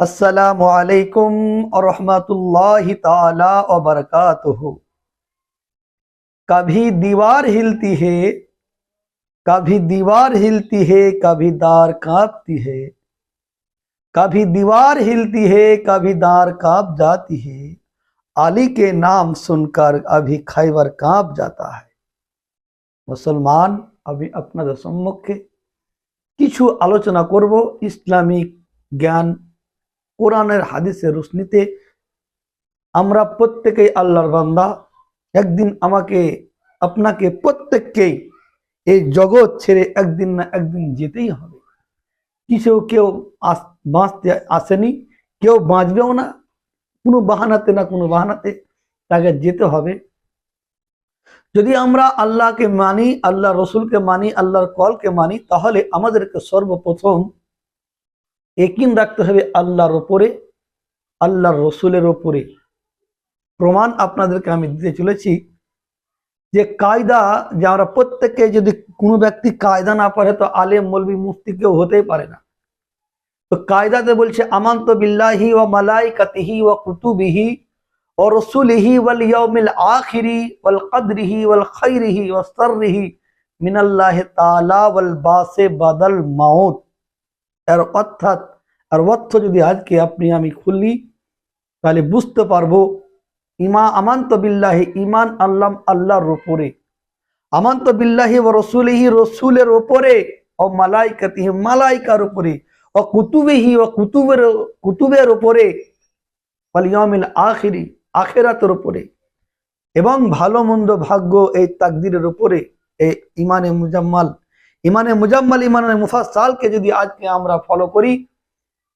अस्सलामु अलैकुम और रहमतुल्लाहि ताला व बरकातुहू। कभी दीवार हिलती है, कभी दीवार हिलती है, कभी दार कांपती है। कभी दीवार हिलती है, कभी दार कांप जाती है। अली के नाम सुनकर अभी खैबर कांप जाता है। मुसलमान अभी আপনাদের সম্মুখে কিছু আলোচনা করব ইসলামিক জ্ঞান কোরআনের হাদিসের রোশনীতে। আমরা প্রত্যেকেই আল্লাহর বান্দা। একদিন আমাকে আপনাকে প্রত্যেককেই এই জগৎ ছেড়ে একদিন না একদিন যেতেই হবে। কেউ বাঁচতে আসেনি, কেউ বাঁচবেও না। কোনো বাহানাতে না কোনো বাহানাতে তাকে যেতে হবে। যদি আমরা আল্লাহকে মানি, আল্লাহ রসুলকে মানি, আল্লাহর কলকে মানি, তাহলে আমাদেরকে সর্বপ্রথম ইয়াকিন রাখতে হবে আল্লাহর উপরে, আল্লাহর রসুলের উপরে। প্রমাণ আপনাদেরকে আমি দিতে চলেছি যে কায়দা, যে আমরা প্রত্যেককে, যদি কোনো ব্যক্তি কায়দা না পারে তো আলেম মৌলবি মুফতি কেউ হতেই পারে না। তো কায়দাতে বলছে আমানতু বিল্লাহি ওয়া মালাইকাতিহি ওয়া কুতুবিহি ওয়া রাসূলিহি ওয়াল ইয়াউমিল আখিরি ওয়াল কদরিহি ওয়াল খাইরিহি ওয়া শাররিহি মিনাল্লাহি তাআলা ওয়াল বাসে বাদাল মাউত। এর অর্থ যদি আজকে আপনি আমি খুলি তাহলে বুঝতে পারবো। আমানতু বিল্লাহি, ঈমান আনলাম আল্লাহর উপরে, আমানতু বিল্লাহি ওয়া রাসূলিহি, রাসূলের উপরে, ও মালাইকাতিহি, মালাইকার উপরে, ও কুতুবিহি, ও কুতুবের উপরে, ওয়াল ইয়াউমিল আখিরি, আখিরাতের উপরে, এবং ভালো মন্দ ভাগ্য এই তাকদীরের উপরে। এই ইমানে মুজাম্মাল, ইমানে মুফাসসালকে যদি আজকে আমরা ফলো করি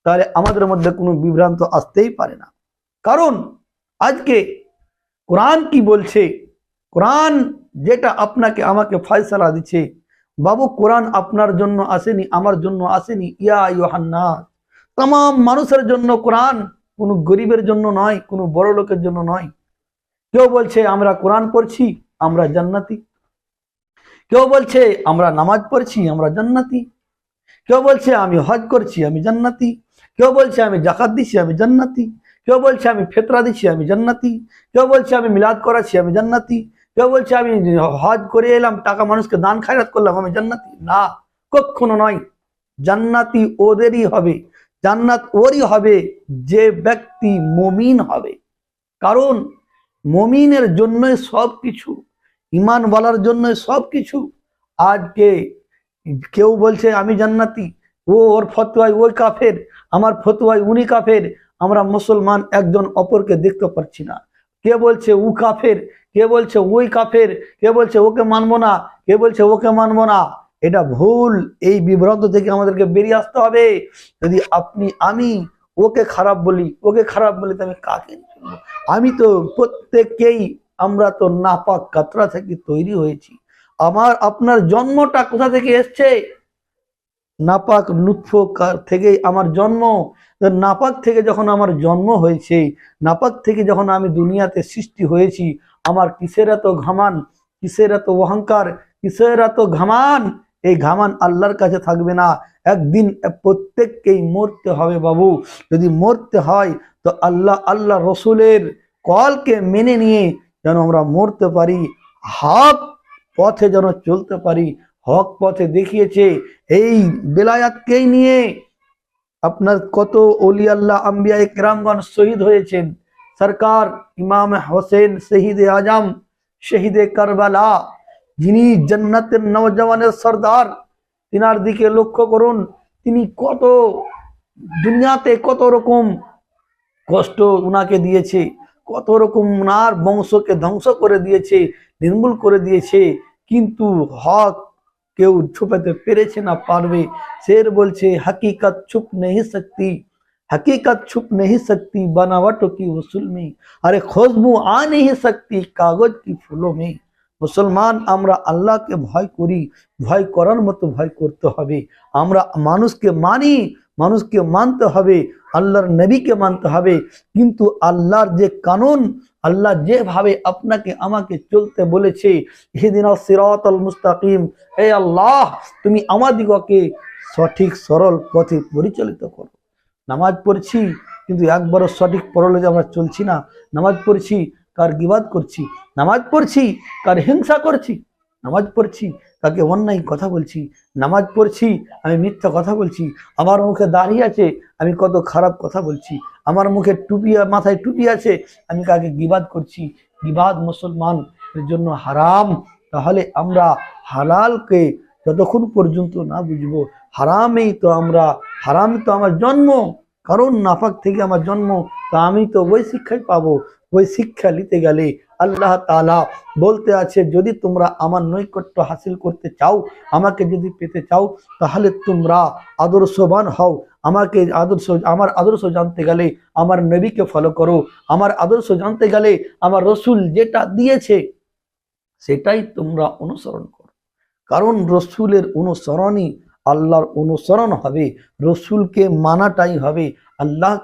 তাহলে আমাদের মধ্যে কোনো বিভ্রান্ত আসতেই পারে না। কারণ আজকে কোরআন কি বলছে, কোরআন যেটা আপনাকে আমাকে ফয়সালা দিচ্ছে, বাবু কোরআন আপনার জন্য আসেনি, আমার জন্য আসেনি। ইয়া আইয়ুহান নাস, तमाम মানুষের জন্য কোরআন, কোনো গরিবের জন্য নয়, কোনো বড় লোকের জন্য নয়। কেউ বলছে আমরা কোরআন পড়ছি আমরা জান্নাতি, কেউ বলছে আমরা নামাজ পড়ছি আমরা জান্নাতি, কেউ বলছে আমি হজ করছি আমি জান্নাতি, কেউ বলছে আমি যাকাত দিচ্ছি আমি জান্নাতি, কেউ বলছে আমি ফিতরা দিচ্ছি আমি জান্নাতি, কেউ বলছে আমি মিলাদ করাচ্ছি আমি জান্নাতি, কেউ বলছে আমি হজ করে এলাম, টাকা মানুষকে দান খায়রাত করলাম আমি জান্নাতি। না, কখনো নয়। জান্নাতি ওদেরই হবে, জান্নাত ওরই হবে যে ব্যক্তি মুমিন হবে। কারণ মুমিনের জন্যই সবকিছু, ঈমানওয়ালার জন্যই সবকিছু। আজকে কেউ বলছে আমি জান্নাতি, ওর ফতোয়ায় ওই কাফের, আমার ফতোয়ায় উনি কাফের। আমরা মুসলমান একজন অপরকে দেখতে পাচ্ছি না। কে বলছে ও কাফের, কে বলছে ওই কাফের, কে বলছে ওকে মানবো না, কে বলছে ওকে মানবো না। এটা ভুল। এই বিভ্রান্ত থেকে আমাদেরকে বেরিয়ে আসতে হবে। যদি আপনি আমি ওকে খারাপ বলি, ওকে খারাপ বলি, তো আমি কাকে শুনবো? আমি তো প্রত্যেককেই, আমরা তো নাপাক কাতরা থেকে তৈরি হয়েছি। আপনার জন্মটা কোথা থেকে এসছে? নাপাক নুতফা থেকেই আমার জন্ম। নাপাক থেকে যখন আমার জন্ম হয়েছে, নাপাক থেকে যখন আমি দুনিয়াতে সৃষ্টি হয়েছি, আমার কিসের এত ঘামান, কিসের এত অহংকার, কিসের এত ঘামান? এই ঘামান আল্লাহর কাছে থাকবে না। একদিন প্রত্যেককেই মরতে হবে বাবু। যদি মরতে হয় তো আল্লাহ রসুলের কলকে মেনে নিয়ে যেন আমরা মরতে পারি, হক পথে যেন চলতে পারি। হক পথে দেখিয়েছে এই বেলায়াতকেই নিয়ে। আপনার কত ওলি আল্লাহ আম্বিয়া ইকরামগণ শহীদ হয়েছেন। সরকার ইমাম হোসেন শহীদে আজম, শহীদে কারবালা, যিনি জান্নাতের নওজওয়ানের সর্দার, তিনার দিকে লক্ষ্য করুন। তিনি কত দুনিয়াতে কত রকম কষ্ট উনাকে দিয়েছে, কত রকম উনার বংশকে ধ্বংস করে দিয়েছে, নির্মূল করে দিয়েছে, কিন্তু হক কেউ ছুপাতে পেরেছে না পারবে। शेर बोलছে हकीकत छुप नहीं सकती, हकीकत छुप नहीं सकती बनावटों की वसूल में, अरे खुशबू आ नहीं सकती कागज की फूलों में। मुसलमान আমরা আল্লাহকে ভয় করি, ভয় করার মতো ভয় করতে হবে। আমরা মানুষকে মানি, মানুষকে মানতে হবে, আল্লাহর নবীকে মানতে হবে, কিন্তু আল্লাহর যে কানুন, আল্লাহ যেভাবে আপনাকে আমাকে চলতে বলেছে, ইহদিনাস সিরাতাল মুস্তাকিম, হে আল্লাহ তুমি আমাদিগকে সঠিক সরল পথে পরিচালিত করো। নামাজ পড়ছি কিন্তু একবারও সঠিক পরলোকে আমরা চলছি না। নামাজ পড়ছি কার গিবাদ করছি, নামাজ পড়ছি কার হিংসা করছি, নামাজ পড়ছি কাকে অন্যায় কথা বলছি, নামাজ পড়ছি আমি মিথ্যা কথা বলছি, আমার মুখে দাড়ি আছে আমি কত খারাপ কথা বলছি, আমার মুখে টুপি মাথায় টুপি আছে আমি কাকে গিবাদ করছি। গিবাদ মুসলমানের জন্য হারাম। তাহলে আমরা হালালকে যতক্ষণ পর্যন্ত না বুঝবো, হারামেই তো আমার জন্ম, কারণ নাপাক থেকে আমার জন্ম, তো আমি তো ওই শিক্ষাই পাবো। ওই শিক্ষা নিতে গেলে আল্লাহ তাআলা বলতে আছে, যদি তোমরা আমার নৈকট্য হাসিল করতে চাও, আমাকে যদি পেতে চাও, তাহলে তোমরা আদর্শবান হও। আমার আদর্শ জানতে গেলে আমার নবীকে ফলো করো। আমার আদর্শ জানতে গেলে আমার রসুল যেটা দিয়েছে সেটাই তোমরা অনুসরণ করো। কারণ রসুলের অনুসরণই আল্লাহর অনুসরণ হবে, রসুলকে মানাটাই হবে। আল্লাহ